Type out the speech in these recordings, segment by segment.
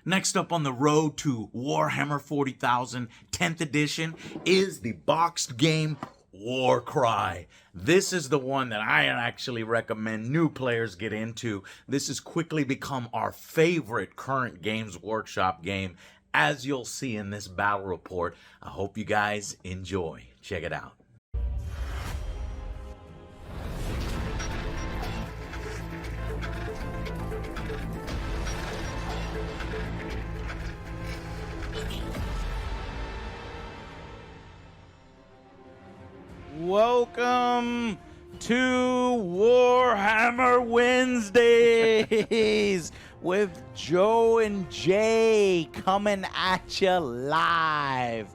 Next up on the road to Warhammer 40,000 10th edition is the boxed game Warcry. This is the one that I actually recommend new players get into. This has quickly become our favorite current Games Workshop game, as you'll see in this battle report. I hope you guys enjoy. Check it out. Welcome to Warhammer Wednesdays with Joe and Jay coming at you live.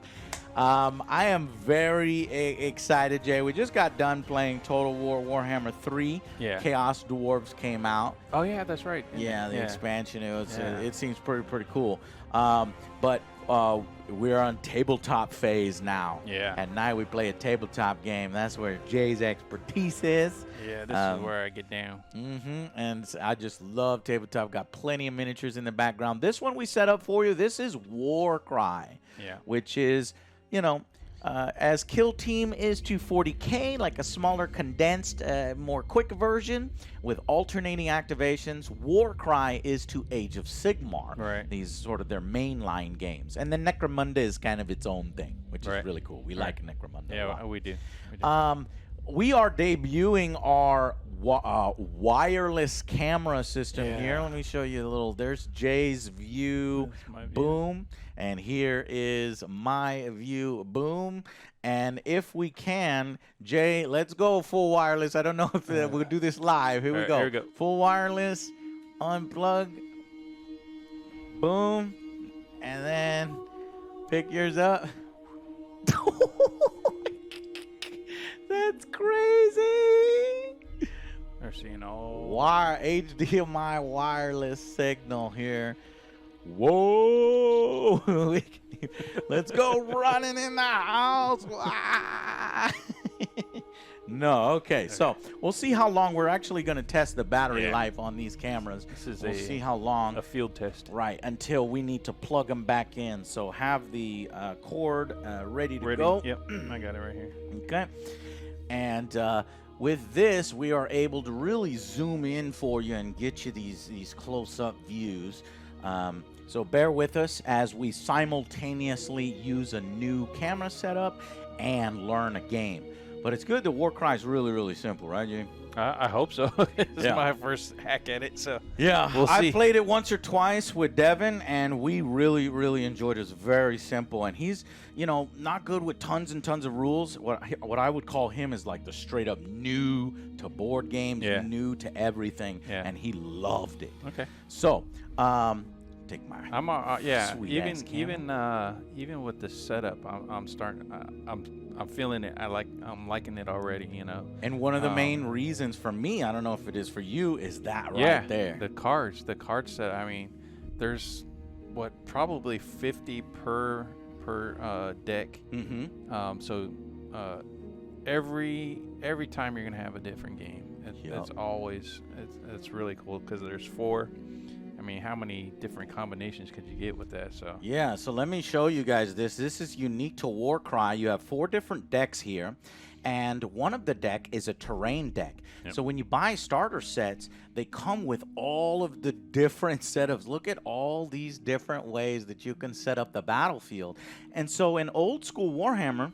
I am very excited, Jay. We just got done playing Total War Warhammer 3. Yeah. Chaos Dwarves came out. Oh yeah, that's right. Yeah, the expansion. It seems pretty cool. But we're on tabletop phase now. Yeah. At night we play a tabletop game. That's where Jay's expertise is. Yeah, this is where I get down. And I just love tabletop. Got plenty of miniatures in the background. This one we set up for you. This is Warcry. Yeah. Which is, you know, as Kill Team is to 40K, like a smaller, condensed, more quick version with alternating activations, Warcry is to Age of Sigmar. Right. These sort of their mainline games. And then Necromunda is kind of its own thing, which is really cool. We like Necromunda a lot. Yeah, we do. We are debuting our wireless camera system here. Let me show you a little. There's Jay's view, boom. And here is my view, boom. And if we can, Jay, let's go full wireless. I don't know if we'll do this live. Here we go. Here we go. Full wireless, unplug, boom. And then pick yours up. That's crazy. They're seeing all HDMI wireless signal here. Whoa! Let's go running in the house. No, okay. So we'll see how long we're actually going to test the battery life on these cameras. We'll see how long. A field test. Right, until we need to plug them back in. So have the cord ready to go. Yep, I got it right here. Okay. And with this, we are able to really zoom in for you and get you these close-up views. So bear with us as we simultaneously use a new camera setup and learn a game. But it's good that Warcry is really, really simple, right, Jay? I hope so. This is my first hack at it, so yeah, we'll see. I played it once or twice with Devin, and we really, really enjoyed it. It's very simple, and he's, you know, not good with tons and tons of rules. What I would call him is like the straight up new to board games, new to everything, and he loved it. Okay. So, take my even with the setup, I'm starting. I'm feeling it. I'm liking it already. You know. And one of the main reasons for me, I don't know if it is for you, is that right there. The card set. I mean, there's probably 50 per deck. So every time you're gonna have a different game. It's always it's really cool because there's 4. I mean, how many different combinations could you get with that? So yeah, so let me show you guys this. This is unique to Warcry. You have 4 different decks here, and one of the deck is a terrain deck. Yep. So when you buy starter sets, they come with all of the different setups. Look at all these different ways that you can set up the battlefield. And so in old school Warhammer,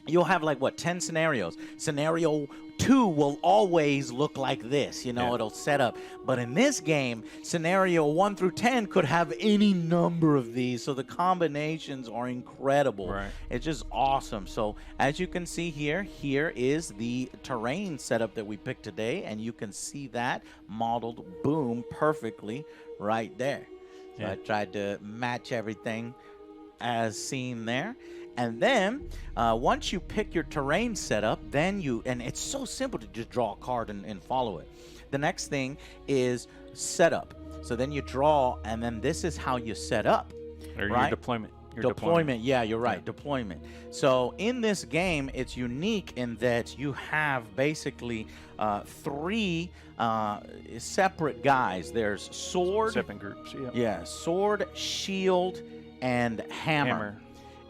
you'll have like 10 scenarios. Scenario 2 will always look like this, you know, it'll set up. But in this game, scenario 1 through 10 could have any number of these, so the combinations are incredible. Right. It's just awesome. So as you can see here is the terrain setup that we picked today, and you can see that modeled, boom, perfectly right there. So I tried to match everything as seen there. And then once you pick your terrain setup, then and it's so simple to just draw a card and follow it. The next thing is setup. So then you draw, and then this is how you set up. Or your deployment. Deployment. Yeah, you're right. Deployment. So in this game, it's unique in that you have basically 3 separate guys. There's sword. Separate groups. Yeah. Yeah, sword, shield, and hammer.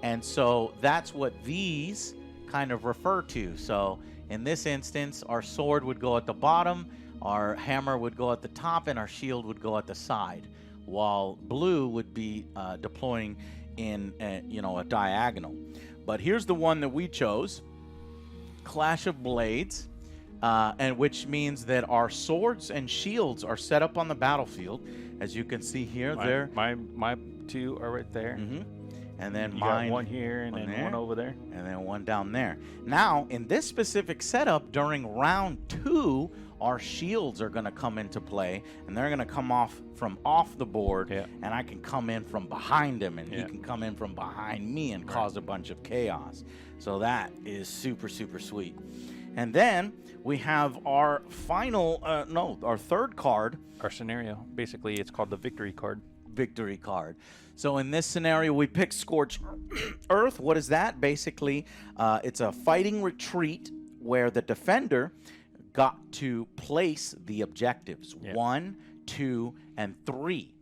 And so that's what these kind of refer to. So in this instance, our sword would go at the bottom, our hammer would go at the top, and our shield would go at the side, while blue would be deploying in a diagonal. But here's the one that we chose, Clash of Blades, and which means that our swords and shields are set up on the battlefield, as you can see here. My 2 are right there. And then you mine, got one here, and then there, one over there, and then one down there. Now, in this specific setup, during round 2, our shields are going to come into play, and they're going to come off the board, and I can come in from behind him, and he can come in from behind me and cause a bunch of chaos. So that is super, super sweet. And then we have our final, our third card. Our scenario. Basically, it's called the victory card. Victory card. So in this scenario, we pick Scorched Earth. What is that? Basically, it's a fighting retreat where the defender got to place the objectives 1, 2, and 3.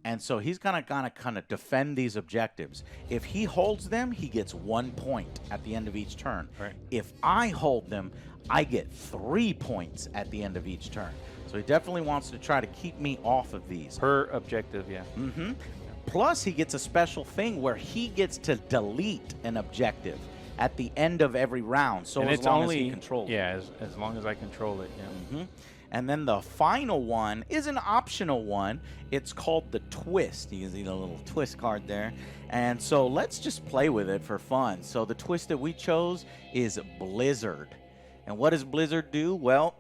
And so he's gonna kind of defend these objectives. If he holds them, he gets 1 point at the end of each turn. Right. If I hold them, I get 3 points at the end of each turn. So he definitely wants to try to keep me off of these. Per objective, yeah. Plus, he gets a special thing where he gets to delete an objective at the end of every round. So and as it's long only, as he controls it. Yeah, as long as I control it, yeah. And then the final one is an optional one. It's called the Twist. You can see the little twist card there. And so let's just play with it for fun. So the twist that we chose is Blizzard. And what does Blizzard do? Well,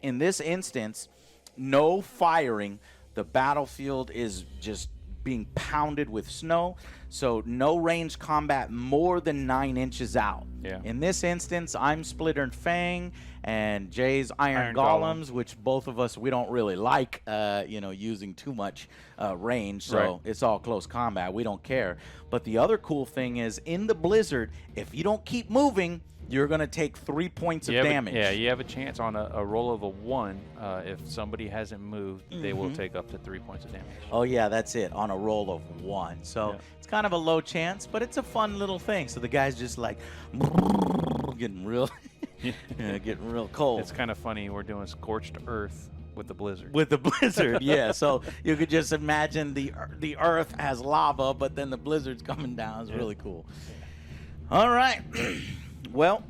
in this instance, no firing. The battlefield is just being pounded with snow, so no range combat more than 9 inches out. Yeah. In this instance, I'm Splitter and Fang, and Jay's Iron Golems, which both of us, we don't really like, using too much range, so it's all close combat. We don't care. But the other cool thing is, in the Blizzard, if you don't keep moving, you're going to take 3 points of damage. You have a chance on a roll of a 1. If somebody hasn't moved, they will take up to 3 points of damage. Oh, yeah, that's it, on a roll of 1. So it's kind of a low chance, but it's a fun little thing. So the guy's just like getting real cold. It's kind of funny. We're doing Scorched Earth with the Blizzard. With the Blizzard, yeah. So you could just imagine the Earth has lava, but then the Blizzard's coming down. It's really cool. All right. Well,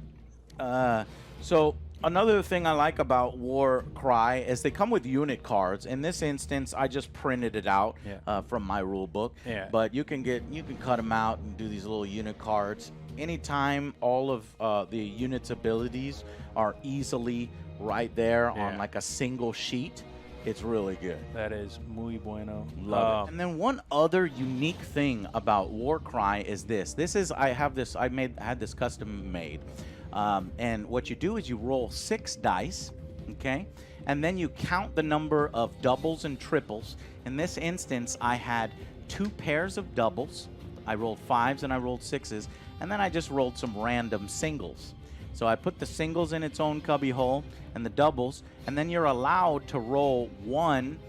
so another thing I like about Warcry is they come with unit cards. In this instance, I just printed it out from my rule book. Yeah. But you can cut them out and do these little unit cards. Anytime all of the unit's abilities are easily right there on like a single sheet, it's really good. That is muy bueno. Love it. And then one other unique thing about Warcry is this. I had this custom made. And what you do is you roll 6 dice, okay? And then you count the number of doubles and triples. In this instance, I had 2 pairs of doubles. I rolled 5s and I rolled 6s. And then I just rolled some random singles. So I put the singles in its own cubby hole and the doubles, and then you're allowed to roll 1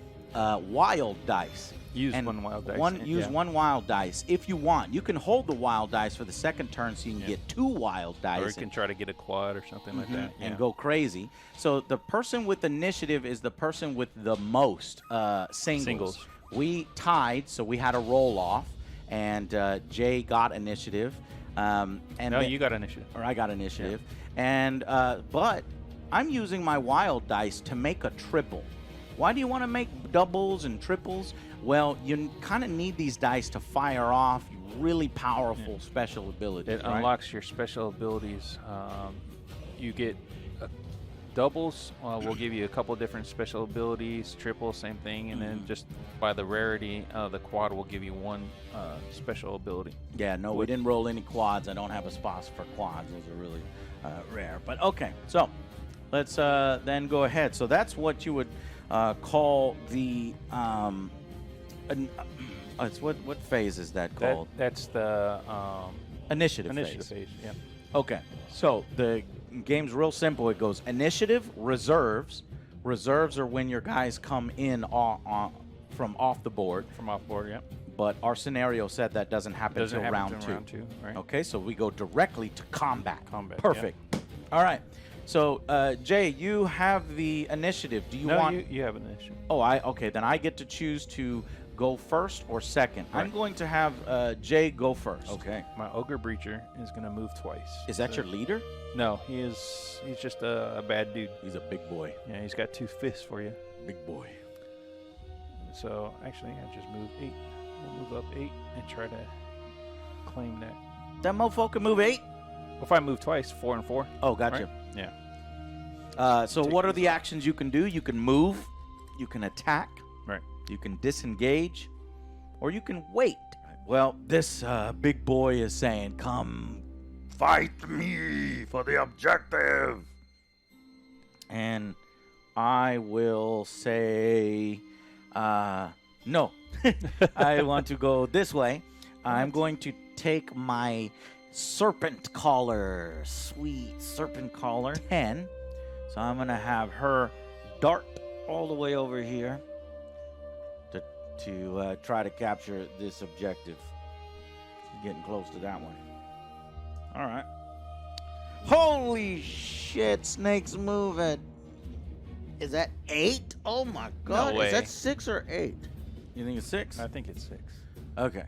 wild dice. Use 1 wild dice. Use 1 wild dice if you want. You can hold the wild dice for the second turn so you can get 2 wild dice. Or you can try to get a quad or something like that. And go crazy. So the person with initiative is the person with the most singles. We tied, so we had a roll off, and Jay got initiative. You got initiative. Or I got initiative. And but I'm using my wild dice to make a triple. Why do you want to make doubles and triples? Well, you kind of need these dice to fire off really powerful special abilities. It unlocks your special abilities. You get doubles will give you a couple different special abilities. Triples, same thing. And then just by the rarity, the quad will give you 1 special ability. Yeah, no, we didn't roll any quads. I don't have a spot for quads. Those are really rare. But okay, so let's then go ahead. So that's what you would call the Oh, it's what phase is that called? That's the Initiative initiative phase. phase. Yeah. Okay, so the game's real simple. It goes initiative, reserves. Reserves are when your guys come in from off the board. From off board, yeah. But our scenario said that doesn't happen until round two. Round two, right? Okay, so we go directly to combat. Combat. Perfect. Yep. All right. So Jay, you have the initiative. Do you want? No, you have an initiative. Oh, okay. Then I get to choose to go first or second. Right. I'm going to have Jay go first. Okay. My ogre breacher is going to move twice. Is that your leader? No, he's just a bad dude. He's a big boy. Yeah, he's got 2 fists for you. Big boy. So actually, I just move 8. We'll move up 8 and try to claim that. That mofo can move 8? If I move twice, 4 and 4. Oh, gotcha. Right? Yeah. So what are the actions you can do? You can move, you can attack, Right. you can disengage, or you can wait. Well, this big boy is saying, come fight me for the objective. And I will say, no. I want to go this way. I'm going to take my serpent collar, sweet serpent collar, 10. So I'm going to have her dart all the way over here to try to capture this objective. She's getting close to that one. All right. Holy shit, snake's moving. Is that 8? Oh my god. No way. Is that 6 or 8? You think it's 6? I think it's 6. Okay.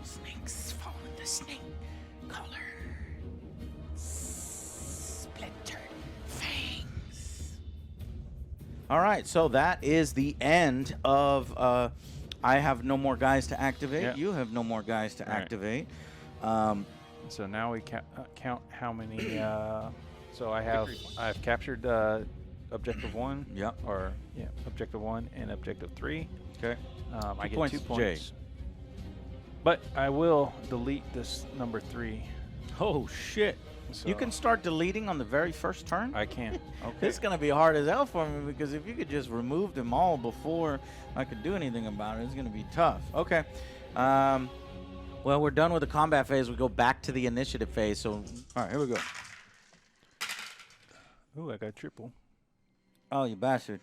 Snakes following the snake collar. Splintered fangs. All right, so that is the end of. I have no more guys to activate. Yeah. You have no more guys to Right. activate. So now we count how many. So I've captured objective 1. Yep. Or yeah, objective 1 and objective 3. Okay. I get points, 2 points. But I will delete this number 3. Oh shit! So You can start deleting on the very first turn. I can. Okay. It's gonna be hard as hell for me because if you could just remove them all before I could do anything about it, it's gonna be tough. Okay. Well, we're done with the combat phase. We go back to the initiative phase. So, all right, here we go. Ooh, I got triple. Oh, you bastard!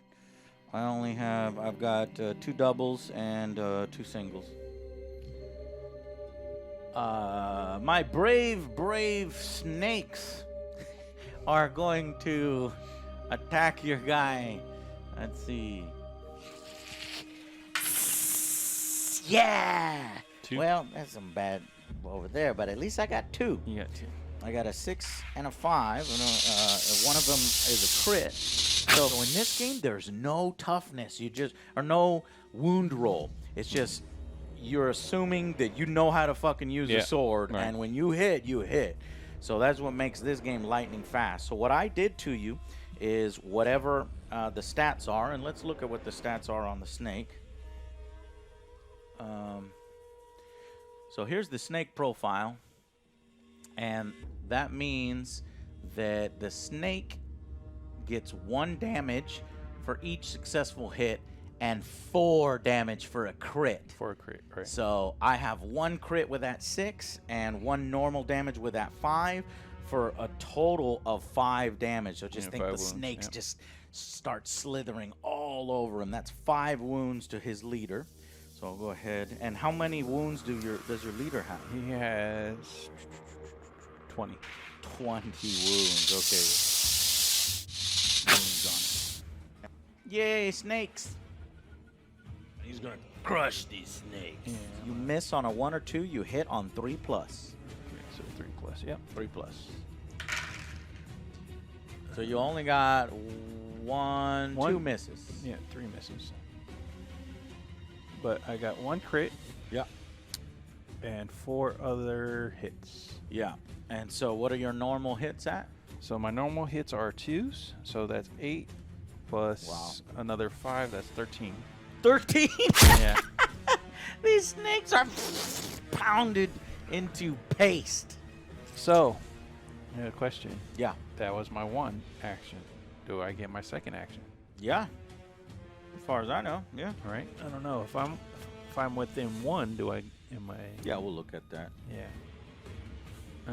I've got 2 doubles and 2 singles. My brave snakes are going to attack your guy. Let's see. Yeah. 2. Well, that's some bad over there, but at least I got 2. You got 2. I got a 6 and a 5. And, one of them is a crit. So in this game, there's no toughness. Or no wound roll. It's just you're assuming that you know how to fucking use a sword, right. and when you hit, you hit. So that's what makes this game lightning fast. So what I did to you is whatever the stats are, and let's look at what the stats are on the snake. So here's the snake profile, and that means that the snake gets 1 damage for each successful hit and 4 damage for a crit. For a crit, right. So I have 1 crit with that 6 and 1 normal damage with that 5 for a total of 5 damage. So just think the wounds, snakes just start slithering all over him. That's 5 wounds to his leader. So I'll go ahead. And how many wounds does your leader have? He has 20. 20 wounds. Okay. Wounds on it. Yay, snakes. He's going to crush these snakes. Yeah. You miss on a 1 or 2, you hit on 3+. So 3 plus, yep. 3+. So you only got 2 misses. Yeah, 3 misses. But I got 1 crit. Yeah. And 4 other hits. Yeah. And so what are your normal hits at? So my normal hits are 2s. So that's 8 plus another 5. That's 13. 13? Yeah. These snakes are pounded into paste. So Yeah, question. Yeah. That was my one action. Do I get my second action? Yeah. As far as I know, yeah. Right? I don't know. If I'm within one, am I? Yeah, we'll look at that. Yeah.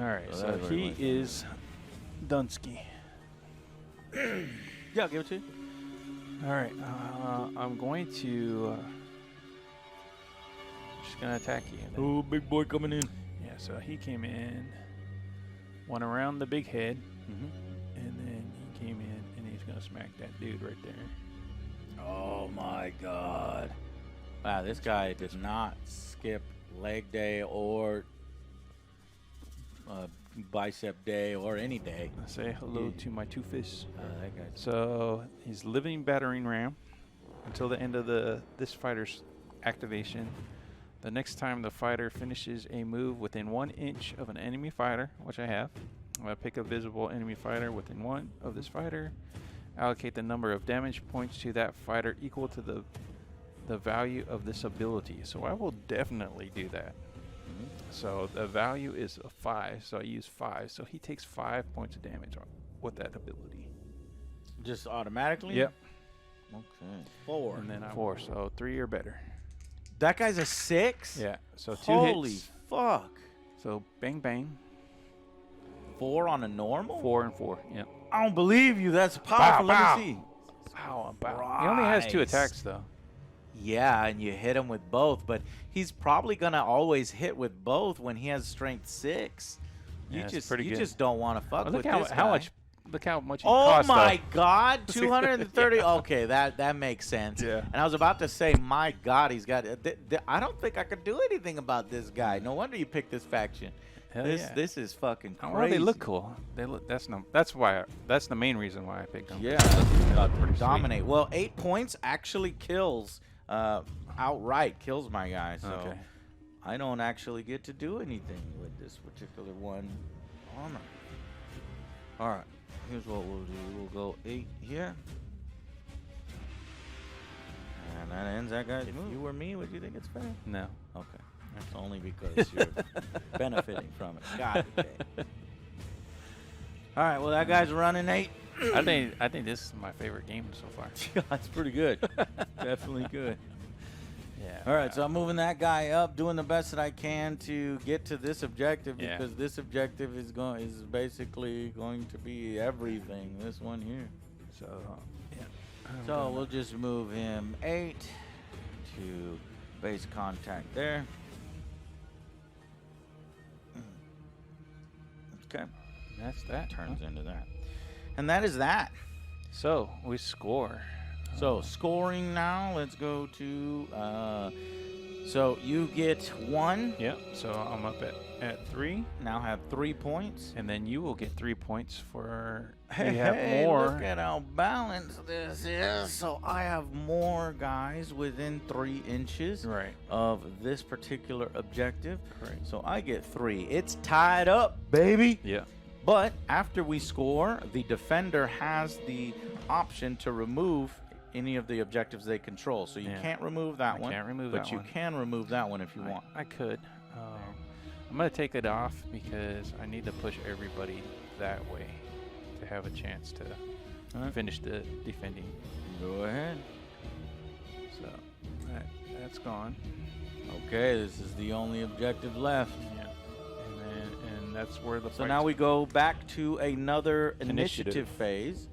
All right. So So that's very he much- is Dunsky. Yeah, I'll give it to you. All right. I'm going to. Just gonna attack you. and then- Oh, big boy coming in. Yeah. So he came in. Went around the big head, Mm-hmm. and then he came in, and he's gonna smack that dude right there. Oh my God! Wow, this guy did not skip leg day or bicep day or any day. I say hello Yeah. to my two fists. That guy. So he's living battering ram until the end of this fighter's activation. The next time the fighter finishes a move within 1 inch of an enemy fighter, which I have, I'm gonna pick a visible enemy fighter within 1 of this fighter. Allocate the number of damage points to that fighter equal to the value of this ability. So I will definitely do that. So the value is a 5, so I use 5. So he takes 5 points of damage with that ability. Just automatically? Yep. Okay. 4. And then 4, so 3 or better. That guy's a 6? Yeah. So 2 Holy hits. fuck. So bang bang. 4 on a normal? 4 and 4. Yeah. I don't believe you. That's powerful. Bow, Let me see. Wow. He only has 2 Christ. attacks though. Yeah, and you hit him with both, but he's probably gonna always hit with both when he has strength 6. You Yeah, it's just pretty you good. just don't want to fuck Look with how, this how guy. much. Look how much. He Oh costs, my though. God, 230. Okay, that makes sense. Yeah. And I was about to say, my God, he's got. I don't think I could do anything about this guy. No wonder you picked this faction. Hell this yeah. this is fucking crazy. Well, they look cool. They look. That's the main reason why I picked them. Yeah, They look pretty sweet. dominate. Well, 8 points actually kills. Outright kills my guy. So Okay. I don't actually get to do anything with this particular one. Armor. All right. Here's what we'll do. We'll go 8 here. And that ends that guy's move. If you were me, would you think it's fair? No. Okay. That's only because you're benefiting from it. Got it. Okay. All right. Well, that guy's running 8. I think this is my favorite game so far. That's pretty good. Definitely good. Yeah. All right, so I'm moving that guy up, doing the best that I can to get to this objective Yeah. because this objective is basically going to be everything. This one here. So yeah. So we'll just move him 8 to base contact there. Okay, That's that. turns into that, and that is that. So we score. So scoring now. Let's go to. So you get 1. Yep. So I'm up at 3, Now have 3 points. and then you will get 3 points for Hey, you have hey, more. look at how balanced this is. So I have more guys within 3 inches Right. of this particular objective. Correct. So I get 3. It's tied up, baby. Yeah. But after we score, the defender has the option to remove any of the objectives they control. So you Yeah. can't remove that I one. can't remove but that you one. can remove that one if you want. I could. I'm gonna take it off because I need to push everybody that way to have a chance to Alright. finish the defending. Go ahead. So that's gone. Okay, this is the only objective left. Yeah. And that's where the So now we go back to another initiative Initiative. phase.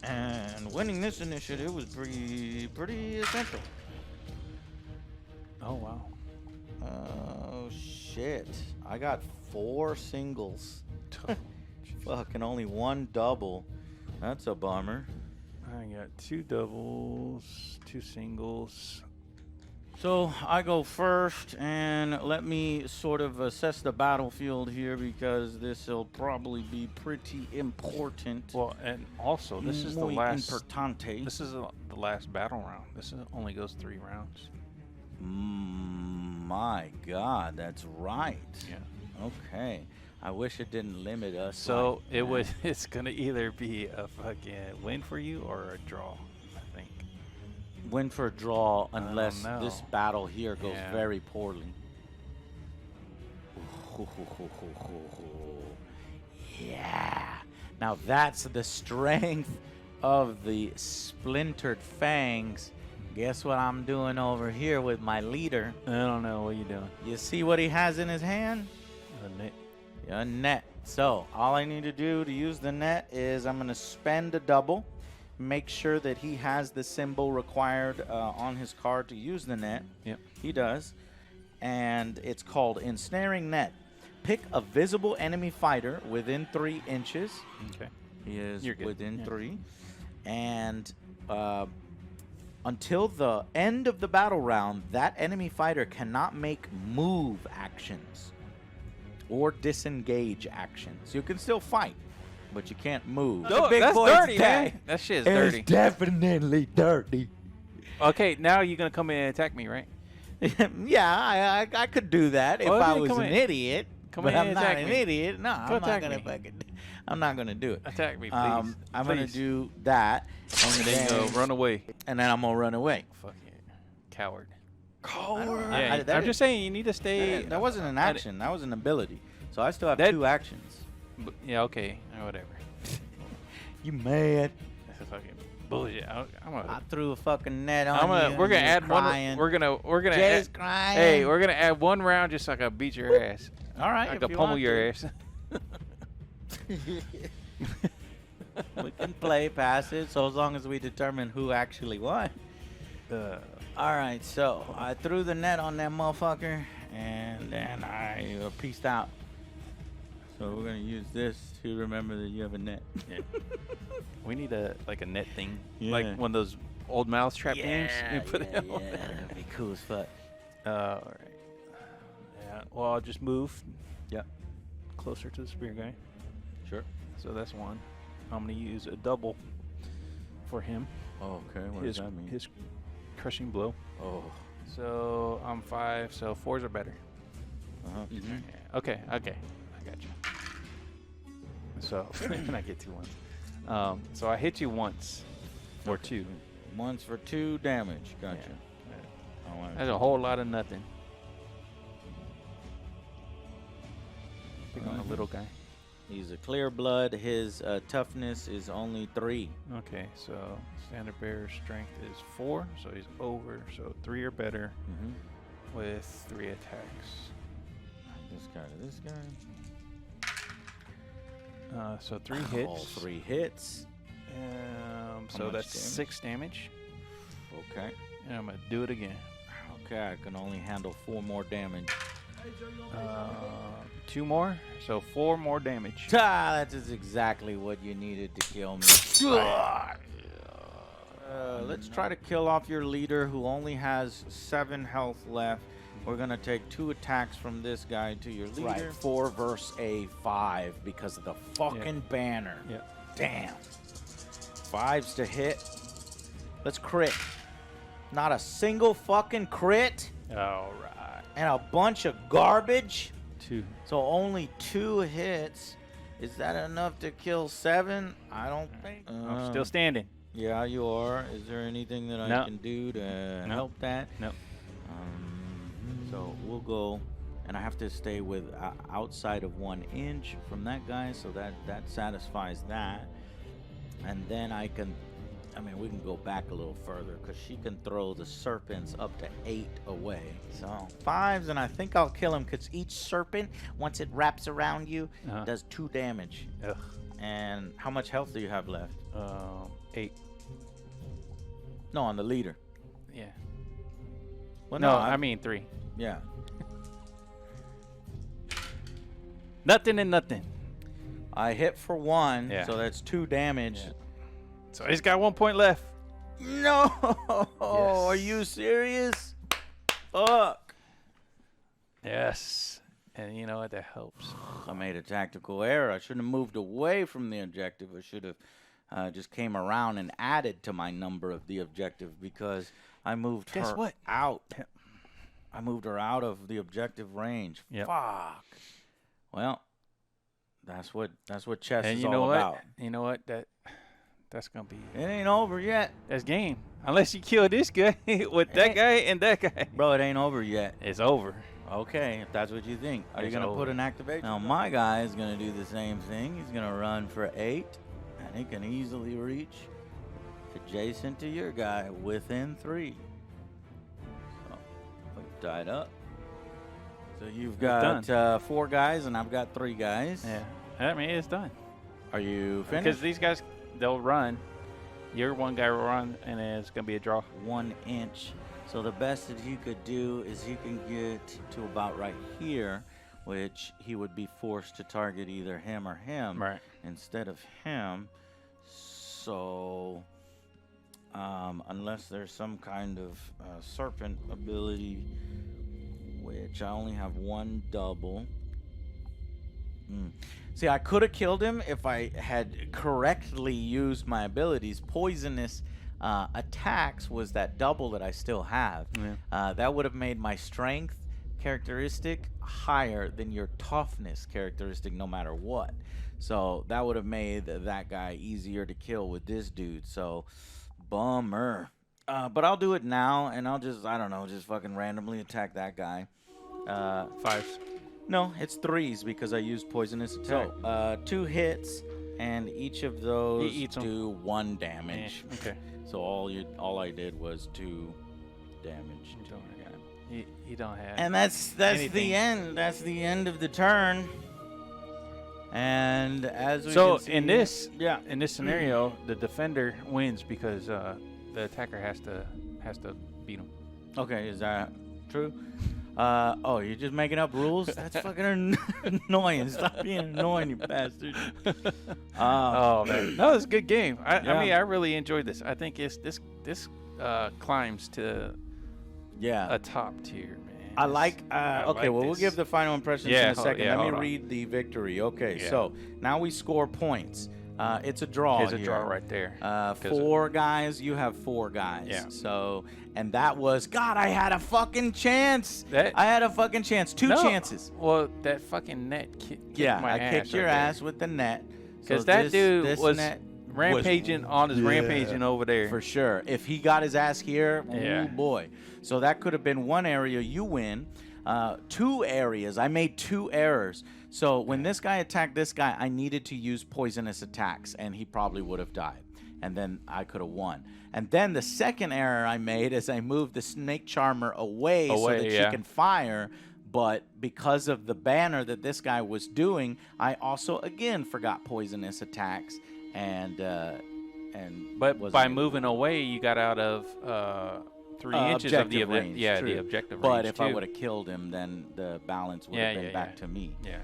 And winning this initiative was pretty essential. Oh wow. Oh shit! I got 4 singles. Fucking only 1 double. That's a bummer. I got 2 doubles, 2 singles. So I go first, and let me sort of assess the battlefield here because this will probably be pretty important. Well, and also this is the Muy last. importante. This is the last battle round. Only goes 3 rounds. My God, that's right. Yeah. Okay. I wish it didn't limit us. So like that. it's gonna either be a fucking win for you or a draw, I think. Win for a draw don't unless know. this battle here goes Yeah. very poorly. Yeah. Now that's the strength of the splintered fangs. Guess what I'm doing over here with my leader? I don't know what you doing. You see what he has in his hand? A net. A net. So all I need to do to use the net is I'm going to spend a double. Make sure that he has the symbol required on his card to use the net. Yep. He does. And it's called Ensnaring Net. Pick a visible enemy fighter within 3 inches. Okay. He is You're good. within Yeah. 3. And until the end of the battle round, that enemy fighter cannot make move actions or disengage actions. You can still fight, but you can't move. No, The big that's boy's dirty, dead. man. That shit is dirty. It's definitely dirty. Okay, now you're gonna come in and attack me, right? Yeah, I could do that if Oh, I yeah, was come an in. idiot. Come But in I'm and not attack an me. idiot. No, Go I'm not attack gonna me. fucking. I'm not gonna do it. Attack me, please. I'm gonna Please. do that, And then go run away. and then I'm gonna run away. Fucking coward. Coward. Yeah, I'm just saying you need to stay. That wasn't an action. That was an ability. So I still have That- 2 actions. Yeah, okay, or whatever. You mad? That's fucking bullshit. I'm I gonna. threw a fucking net on you. We're gonna and add you're one. crying. We're gonna. Jay's Add, crying. hey, we're gonna add 1 round just so I can beat your ass. all right. I if can you pummel want your to. ass. We can play pass it so as long as we determine who actually won. All right, so I threw the net on that motherfucker, and then I pieced out. So we're gonna use this to remember that you have a net. Yeah. We need a net thing, Yeah. like one of those old mousetrap games. You put it on. That'd be cool as fuck. All right. Yeah. Well, I'll just move. Yep. Closer to the spear guy. Sure. So that's 1. I'm gonna use a double for him. Oh, okay. What his does that mean? his crushing blow. Oh. So I'm 5. So 4s are better. Uh-huh. Yeah. Okay. I got you. So and I get 2 ones. So I hit you once for 2. Once for 2 damage. Gotcha. I wanna That's a whole lot of nothing. Pick on a Mhm. little guy. He's a clear blood. His toughness is only 3. Okay, so standard bearer strength is 4, so he's over. So 3 or better Mm-hmm. with 3 attacks. This guy to this guy. So 3 hits. All 3 hits. So much that's damage? 6 damage. Okay. And I'm gonna do it again. Okay, I can only handle 4 more damage. 2 more, so 4 more damage. That is exactly what you needed to kill me. Let's try to kill off your leader who only has 7 health left. We're going to take 2 attacks from this guy to your leader. Right. 4 versus a 5 because of the fucking banner. Yep. Damn. 5s to hit. Let's crit. Not a single fucking crit All right. and a bunch of garbage. 2. So only 2 hits. Is that enough to kill 7? I don't think. I'm still standing. Yeah, you are. Is there anything that I No. can do to No. help that? No. So we'll go, and I have to stay with outside of 1 inch from that guy, so that satisfies that. And then I mean, we can go back a little further because she can throw the serpents up to 8 away. So 5s, and I think I'll kill him because each serpent, once it wraps around you, does 2 damage. Ugh. And how much health do you have left? 8. No, on the leader. Yeah. Well, No, I mean 3. yeah. Nothing and nothing. I hit for 1, Yeah. so that's 2 damage. Yeah. So he's got 1 point left. No! Are you serious? Fuck. Yes. And you know what? That helps. I made a tactical error. I shouldn't have moved away from the objective. I should have just came around and added to my number of the objective because I moved Guess her what? out. I moved her out of the objective range. Yep. Fuck. Well, that's what chess And is you know all what? about. You know what? That's gonna be It ain't over yet. that's game. Unless you kill this guy with that guy and that guy. Bro, it ain't over yet. It's over. Okay, if that's what you think. Are you It's going to put over. an activation? Now, my guy is going to do the same thing. He's going to run for 8, and he can easily reach adjacent to your guy within 3. So, we've tied up. So you've got 4 guys, and I've got 3 guys. Yeah. I mean, it's done. Are you finished? Because these guys, they'll run. Your one guy will run, and then it's going to be a draw. 1 inch. So the best that you could do is you can get to about right here, which he would be forced to target either him or him instead of him. So unless there's some kind of serpent ability, which I only have 1 double. See, I could have killed him if I had correctly used my abilities. Poisonous attacks was that double that I still have. That would have made my strength characteristic higher than your toughness characteristic no matter what. So that would have made that guy easier to kill with this dude. So bummer. But I'll do it now, and I'll just, I don't know, just fucking randomly attack that guy. 5s. No, it's 3s because I used poisonous attack. So 2 hits, and each of those do 1 damage. Okay. So all I did was 2 damage. You don't have. And that's the end. That's the end of the turn. And as we can see, in this scenario, the defender wins because the attacker has to beat him. Okay, is that true? Oh, you're just making up rules? That's fucking annoying. Stop being annoying, you bastard. Oh man, no, it's a good game. I mean, I really enjoyed this. I think this climbs to a top tier, man. I like. Okay, well, we'll give the final impressions in a second. Let me read the victory. Okay, so now we score points. It's a draw. It's a draw right there. 4 guys. You have 4 guys. Yeah. So, and that was God. I had a fucking chance. I had a fucking chance. 2 chances. Well, that fucking net kicked my I ass kicked your ass with the net. Because that dude was rampaging on his rampaging over there. For sure. If he got his ass here, oh boy. So that could have been 1 area you win. 2 areas. I made 2 errors. So when this guy attacked this guy, I needed to use poisonous attacks, and he probably would have died. And then I could have won. And then the second error I made is I moved the Snake Charmer away so that she can fire. But because of the banner that this guy was doing, I also again forgot poisonous attacks. But by moving away, you got out of 3 inches of the range. the objective range. But if I would have killed him, then the balance would have been back to me. Yeah.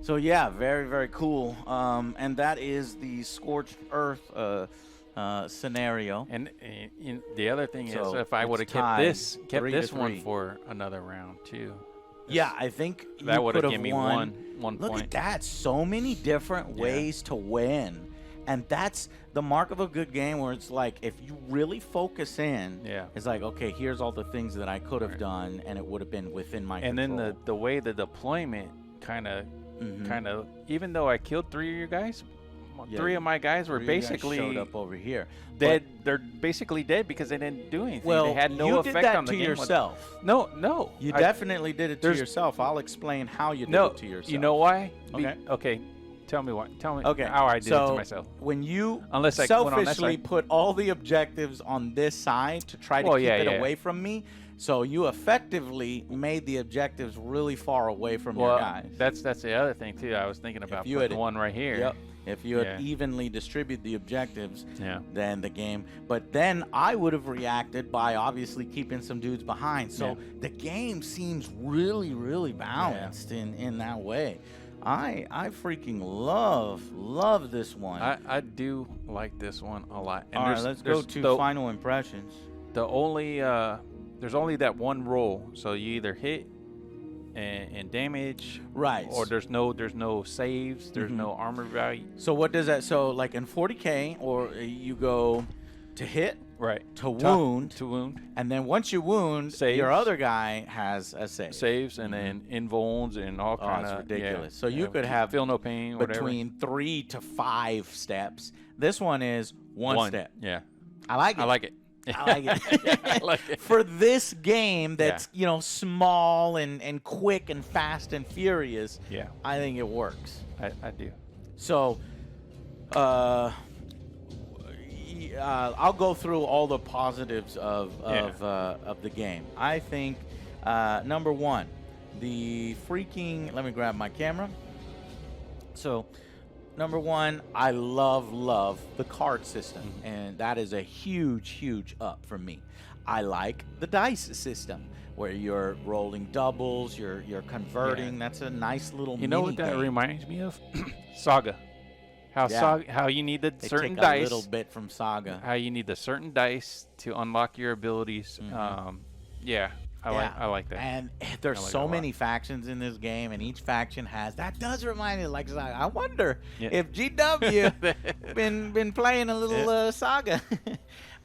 So yeah, very, very cool. And that is the Scorched Earth scenario. And the other thing is, if I would have kept this one for another round too. Yeah, I think that would have given me one point. Look at that. So many different ways to win. And that's the mark of a good game, where it's like, if you really focus in, it's like, okay, here's all the things that I could have done, and it would have been within my control. And then the way the deployment kind of, even though I killed 3 of your guys, 3 of my guys were basically showed up over here. Dead. They're basically dead because they didn't do anything. Well, they had no effect on the game. You did that to yourself. No. You definitely did it to yourself. I'll explain how you did it to yourself. You know why? Okay. Tell me how I did it to myself. When you Unless I selfishly put all the objectives on this side to try to keep it away from me, so you effectively made the objectives really far away from your guys. That's the other thing too. I was thinking about putting one right here. Yep. If you had evenly distributed the objectives, then the game. But then I would have reacted by obviously keeping some dudes behind. So the game seems really, really balanced in that way. I freaking love this one. I do like this one a lot. And all right, let's go to final impressions. There's only that one roll, so you either hit and damage, or there's no saves, there's no armor value. So what does that? So like in 40K, or you go to hit, to wound, and then once you wound, your other guy has a save. Saves, and then invulns and all kind of ridiculous. So you could have feel no pain between 3 to 5 steps. This one is one step. Yeah, I like it. I like it. I like it. For this game that's, you know, small and quick and fast and furious, Yeah. I think it works. I do. So, I'll go through all the positives of the game. I think number one, the freaking. Let me grab my camera. So, number one, I love the card system, and that is a huge up for me. I like the dice system where you're rolling doubles, you're converting. Yeah. That's a nice little. You know what that reminds me of? Saga. How you need the They certain take dice. a little bit from Saga. How you need the certain dice to unlock your abilities. I like that. And there's I like it so a lot. many factions in this game, and each faction has. That does remind me of like Saga. I wonder Yeah. if GW been playing a little Saga.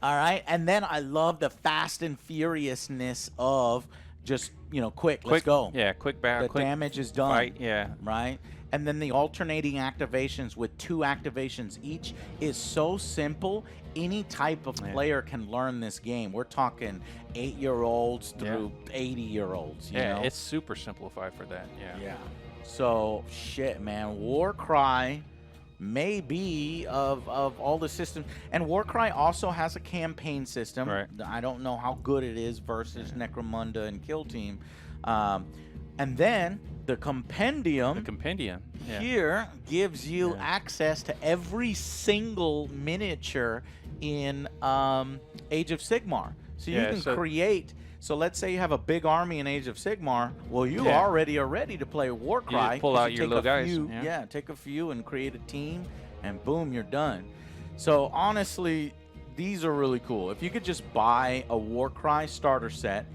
All right, and then I love the fast and furiousness of just quick. Let's go. Yeah, quick battle. The quick damage is done. fight. Yeah. Right? And then the alternating activations with 2 activations each is so simple. Any type of player can learn this game. We're talking 8-year-olds through 80-year-olds. You know? It's super simplified for that. Yeah. So, shit, man. Warcry may be of all the systems. And Warcry also has a campaign system. Right. I don't know how good it is versus Necromunda and Kill Team. And then the compendium, here gives you access to every single miniature in Age of Sigmar. So you can create. So let's say you have a big army in Age of Sigmar. Well, you already are ready to play Warcry. You just pull out your little guys. Take a few and create a team, and boom, you're done. So honestly, these are really cool. If you could just buy a Warcry starter set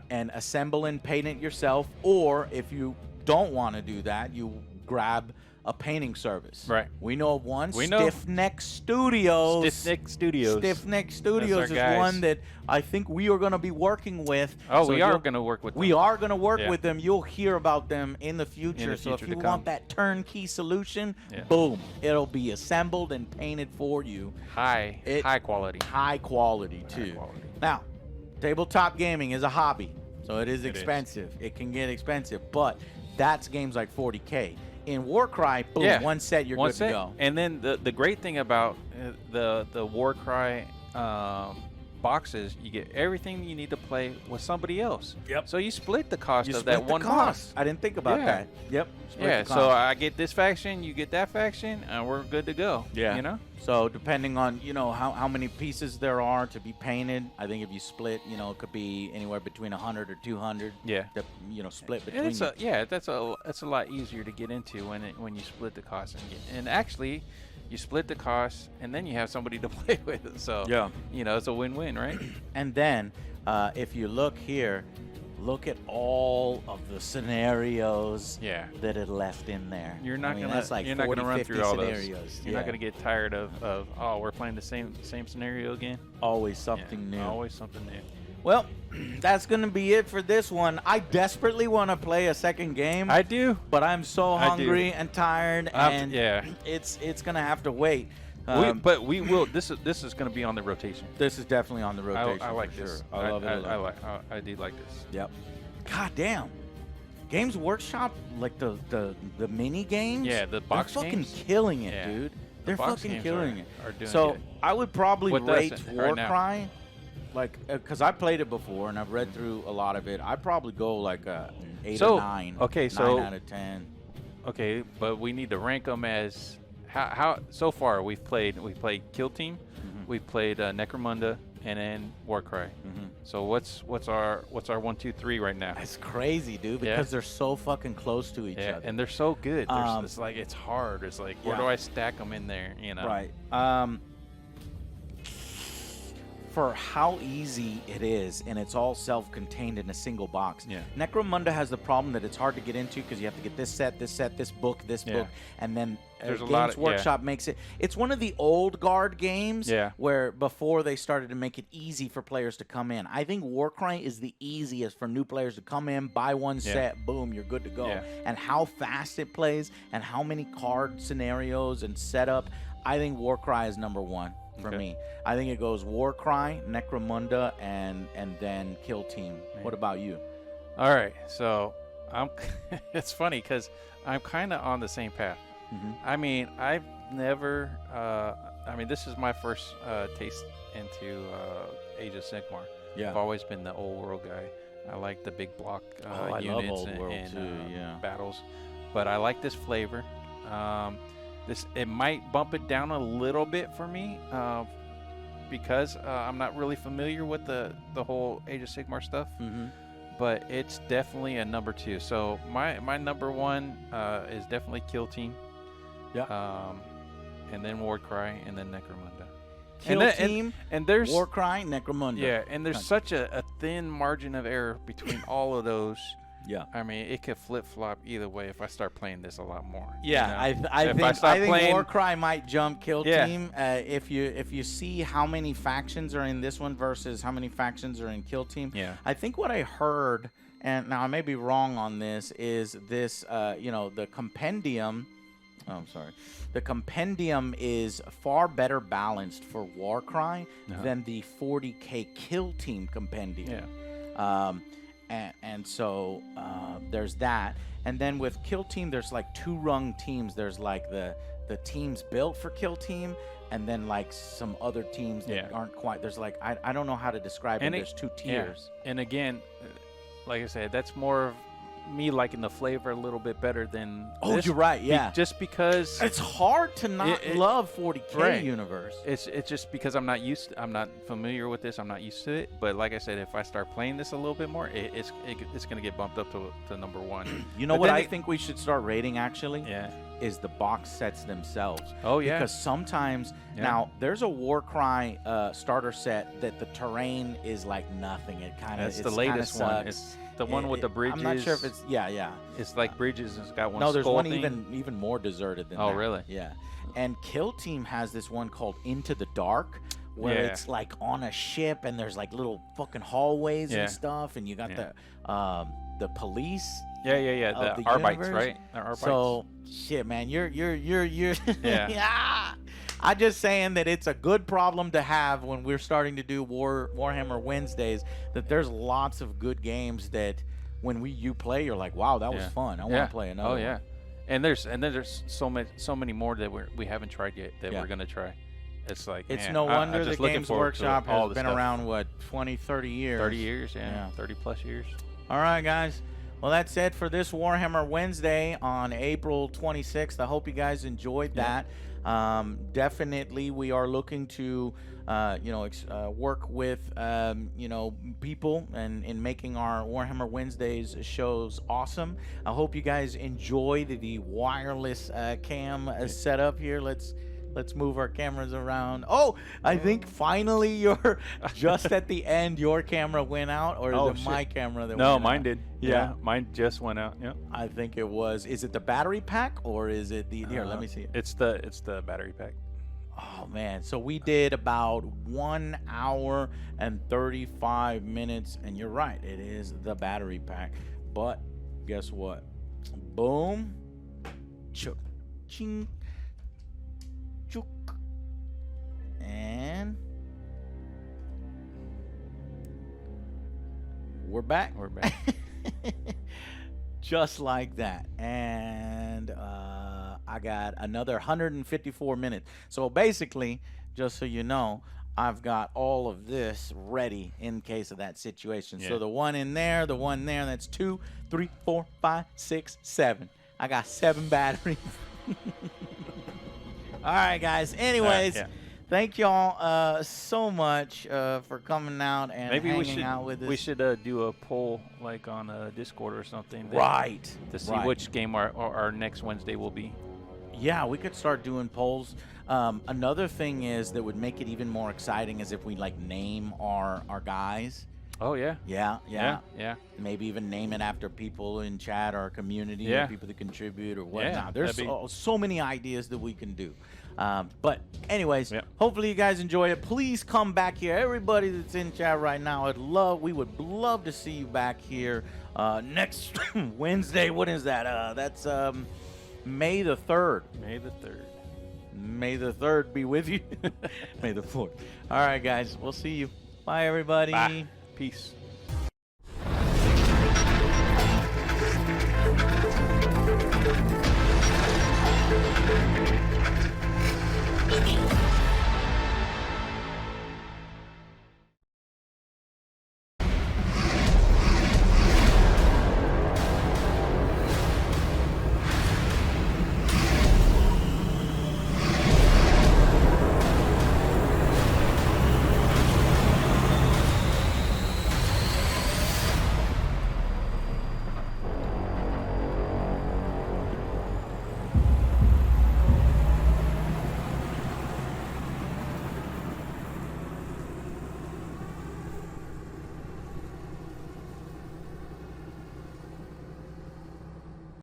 and assemble and paint it yourself, or if you don't want to do that, you grab a painting service. Right. We know of one. We know. Stiff Neck Studios. Stiff Neck Studios is one that I think we are going to be working with. Oh, So we are going to work with them. We are going to work with them. You'll hear about them in the future. So if future you to want come. that turnkey solution, boom, it'll be assembled and painted for you. High quality. High quality too. Now, tabletop gaming is a hobby, so it is expensive. It can get expensive, but that's games like 40K. In Warcry, boom, one set, you're good to go. And then the great thing about the Warcry boxes, you get everything you need to play with somebody else. Yep. So you split the cost of that one box. I didn't think about that. Yep. So I get this faction, you get that faction, and we're good to go. Yeah. You know? So depending on, how many pieces there are to be painted, I think if you split, it could be anywhere between 100 or 200. Yeah. Split between. And that's a lot easier to get into when you split the cost and actually you split the cost and then you have somebody to play with. So it's a win-win, right? And then if you look here, look at all of the scenarios that it left in there. You're not gonna run through all scenarios. those. You're not gonna get tired of we're playing the same scenario again. Always something new. Always something new. Well, that's going to be it for this one. I desperately want to play a second game. I do. But I'm so hungry and tired, and it's going to have to wait. But we will. This is going to be on the rotation. This is definitely on the rotation. I like for this. Sure. I love it. I do like this. Yep. God damn. Games Workshop, like the mini games. Yeah, the box they're fucking games? killing it, dude. They're fucking killing it. Are doing So good. I would probably With rate us right now. Warcry, like, because I played it before and I've read through a lot of it. I'd probably go like an 8 or 9. Okay, 9 out of 10. Okay, but we need to rank them as how so far we've played Kill Team, we've played Necromunda, and then Warcry. So what's our 1, 2, 3 right now? That's crazy, dude, because they're so fucking close to each other. And they're so good. It's like it's hard. It's like where do I stack them in there? Right. For how easy it is, and it's all self-contained in a single box. Necromunda has the problem that it's hard to get into because you have to get this set, this book, and then Games Workshop makes it. It's one of the old guard games where before they started to make it easy for players to come in. I think Warcry is the easiest for new players to come in, buy one set, boom, you're good to go. And how fast it plays and how many card scenarios and setup, I think Warcry is number 1. for me. I think it goes Warcry, Necromunda, and then Kill Team. Yeah. What about you? All right, so I'm. It's funny because I'm kind of on the same path. I mean, I've never. I mean, this is my first taste into Age of Sigmar. Yeah. I've always been the old world guy. I like the big block I units love old world and too, yeah. battles, but I like this flavor. It might bump it down a little bit for me because I'm not really familiar with the whole Age of Sigmar stuff. But it's definitely a number 2. So my number 1 is definitely Kill Team. Yeah. And then Warcry, and then Necromunda. Kill Team, and there's Warcry, Necromunda. Yeah, and there's such a thin margin of error between all of those. Yeah. I mean, it could flip-flop either way if I start playing this a lot more. Yeah, you know? I think playing, Warcry might jump Kill Team. If you see how many factions are in this one versus how many factions are in Kill Team. Yeah. I think what I heard, and now I may be wrong on this, is this the compendium. Oh, I'm sorry. The compendium is far better balanced for Warcry than the 40K Kill Team compendium. Yeah. And so there's that. And then with Kill Team, there's like 2-rung teams. There's like the teams built for Kill Team, and then like some other teams that aren't quite. There's like I don't know how to describe it. There's 2 tiers. Yeah. And again, like I said, that's more of me liking the flavor a little bit better than this. You're right. Yeah. Just because it's hard to not love 40K Universe. It's just because I'm not familiar with this. I'm not used to it. But like I said, if I start playing this a little bit more, it's going to get bumped up to number 1. You know what I think we should start rating actually? Yeah. Is the box sets themselves. Oh yeah. Because sometimes now there's a Warcry starter set that the terrain is like nothing. It kind of it's the latest one. It's the one with the bridges. I'm not sure if it's It's like bridges. It's got one. No, there's one thing. even more deserted than that. Oh really? Yeah. And Kill Team has this one called Into the Dark, where it's like on a ship and there's like little fucking hallways and stuff, and you got the police. Yeah. The Arbites, right? So shit, man, you're yeah. I'm just saying that it's a good problem to have when we're starting to do Warhammer Wednesdays, that there's lots of good games that when you play, you're like, wow, that was fun. I want to play another. Oh yeah. And there's so many more that we haven't tried yet that we're gonna try. It's like it's no wonder the Games Workshop has been around 20, 30 years. 30 years, yeah. 30 plus years. All right, guys. Well, that's it for this Warhammer Wednesday on April 26th. I hope you guys enjoyed that. Definitely, we are looking to, work with, people and in making our Warhammer Wednesdays shows awesome. I hope you guys enjoyed the wireless cam setup here. Let's move our cameras around. Oh, I think finally you're just at the end. Your camera went out, or is it my camera that went out? No, mine did. Yeah, mine just went out. Yeah. I think it was. Is it the battery pack or is it the? Here, let me see it. It's the battery pack. Oh man, so we did about 1 hour and 35 minutes, and you're right, it is the battery pack. But guess what? Boom, ching. And we're back. Just like that. And I got another 154 minutes. So basically, just so you know, I've got all of this ready in case of that situation. So the one in there, the one there, that's 2, 3, 4, 5, 6, 7. I got 7 batteries. All right, guys. Anyways, thank y'all so much for coming out and hanging out with us. We should do a poll like on Discord or something. Right. To see which game our next Wednesday will be. Yeah, we could start doing polls. Another thing is that would make it even more exciting is if we like name our guys. Oh yeah. Yeah. Maybe even name it after people in chat or community or people that contribute or whatnot. There's so many ideas that we can do. But anyways, hopefully you guys enjoy it. Please come back here. Everybody that's in chat right now, we would love to see you back here next Wednesday. What is that? That's May the 3rd. May the 3rd. May the 3rd be with you. May the 4th. All right, guys. We'll see you. Bye, everybody. Bye. Peace.